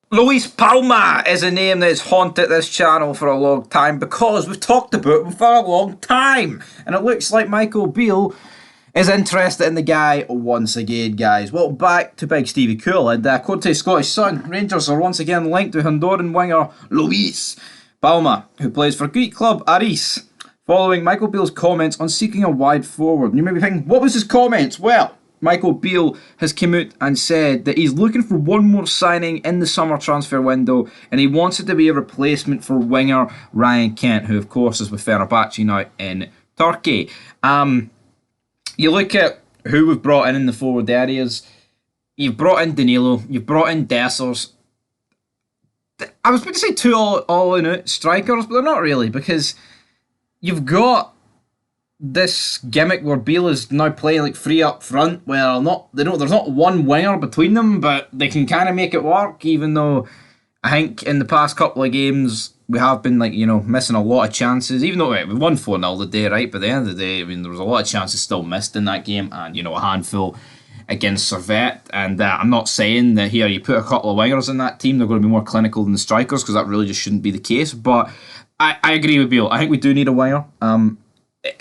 Luis Palma is a name that's haunted this channel for a long time because we've talked about him for a long time. And it looks like Michael Beale is interested in the guy once again, guys. Well, back to Big Stevie Cool. And according to Scottish Sun, Rangers are once again linked to Honduran winger Luis Palma, who plays for Greek club Aris, following Michael Beale's comments on seeking a wide forward. And you may be thinking, what was his comments? Well, Michael Beale has come out and said that he's looking for one more signing in the summer transfer window, and he wants it to be a replacement for winger Ryan Kent, who of course is with Fenerbahce now in Turkey. You look at who we've brought in the forward areas. You've brought in Danilo, you've brought in Dessers. I was going to say two all in out strikers, but they're not really, because you've got this gimmick where Beale is now playing like three up front. Well, there's not one winger between them, but they can kind of make it work. Even though I think in the past couple of games we have been missing a lot of chances. Even though we won 4-0 the day, right? But at the end of the day, I mean, there was a lot of chances still missed in that game, and a handful against Servette. And I'm not saying that here you put a couple of wingers in that team, they're going to be more clinical than the strikers, because that really just shouldn't be the case. But I agree with Beale. I think we do need a winger.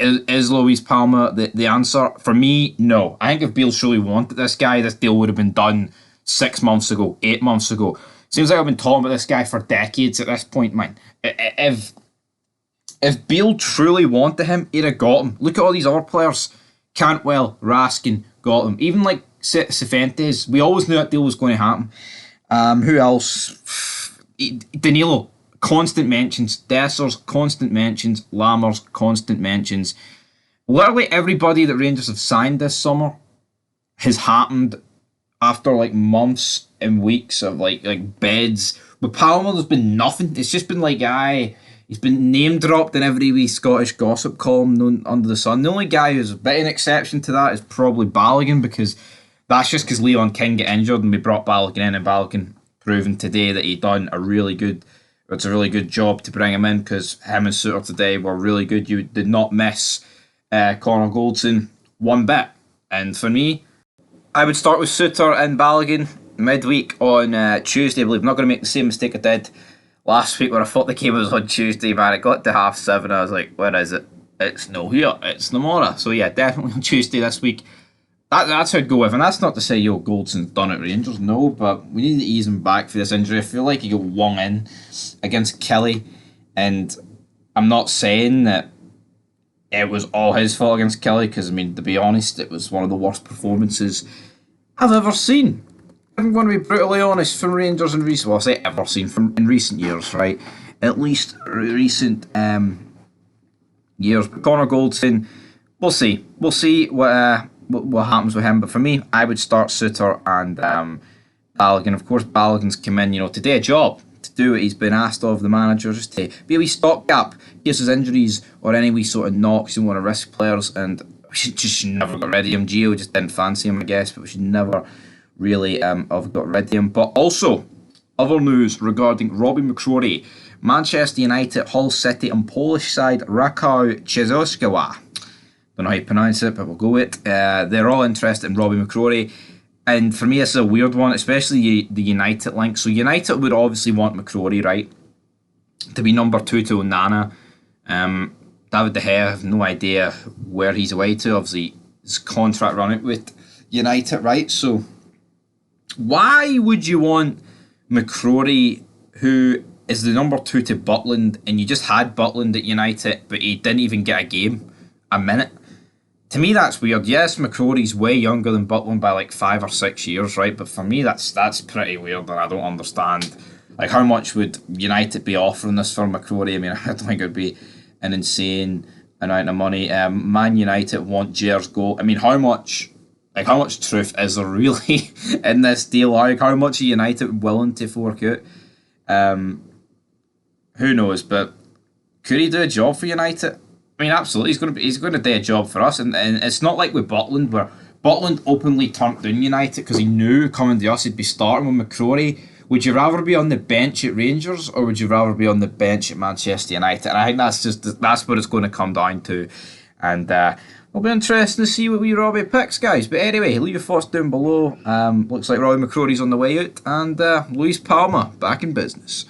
Is Luis Palma the answer? For me, no. I think if Beale truly wanted this guy, this deal would have been done 6 months ago, 8 months ago. Seems like I've been talking about this guy for decades at this point, man. If Beale truly wanted him, he'd have got him. Look at all these other players. Cantwell, Raskin, got him. Even like Cifuentes, we always knew that deal was going to happen. Who else? Danilo. Constant mentions. Dessers, constant mentions. Lammers, constant mentions. Literally everybody that Rangers have signed this summer has happened after like months and weeks of like beds. With Palmer, there's been nothing. It's just been like, he's been name dropped in every wee Scottish gossip column known under the sun. The only guy who's a bit of an exception to that is probably Balogun, because that's just because Leon King get injured and we brought Balogun in, and Balogun proven today that he done it's a really good job to bring him in, because him and Suter today were really good. You did not miss Connor Goldson one bit. And for me, I would start with Suter and Balogun midweek on Tuesday. I believe I'm not going to make the same mistake I did last week where I thought the game was on Tuesday, man. It got to 7:30. I was like, where is it? It's no here. It's Namora. So yeah, definitely on Tuesday this week. That's how I'd go with. And that's not to say, Goldson's done at Rangers. No, but we need to ease him back for this injury. I feel like he got wung in against Kelly. And I'm not saying that it was all his fault against Kelly, because, I mean, to be honest, it was one of the worst performances I've ever seen. I'm going to be brutally honest, from Rangers in recent... Well, I say ever seen, in recent years, right? At least recent years. But Connor Goldson, we'll see. We'll see what happens with him. But for me, I would start Suter and Balogun. Of course, Balogun's come in, to do a job, to do what he's been asked of the manager, just to be a wee stopgap in case there's injuries or any wee sort of knocks. You don't want to risk players, and we should never got rid of him. Gio just didn't fancy him, I guess, but we should never really have got rid of him. But also, other news regarding Robby Mccrorie. Manchester United, Hull City and Polish side Rakow Trzeskawa. Don't know how you pronounce it, but we'll go with it. They're all interested in Robby Mccrorie. And for me, it's a weird one, especially the United link. So United would obviously want Mccrorie, right, to be number 2 to Onana. David De Gea, I have no idea where he's away to. Obviously, his contract run out with United, right? So why would you want Mccrorie, who is the number 2 to Butland, and you just had Butland at United, but he didn't even get a minute? To me, that's weird. Yes, McCrorie's way younger than Butland by like 5 or 6 years, right? But for me, that's pretty weird, and I don't understand. Like, how much would United be offering this for McCrorie? I mean, I don't think it would be an insane amount of money. Man United want Jair's goal. I mean, how much truth is there really in this deal? Like, how much are United willing to fork out? Who knows? But could he do a job for United? I mean, absolutely, he's going to do a job for us, and it's not like with Butland, where Butland openly turned down United because he knew coming to us he'd be starting with McCrorie. Would you rather be on the bench at Rangers, or would you rather be on the bench at Manchester United? And I think that's what it's going to come down to. And It'll be interesting to see what wee Robby picks, guys. But anyway, leave your thoughts down below. Looks like Robby Mccrorie's on the way out, and Luis Palma back in business.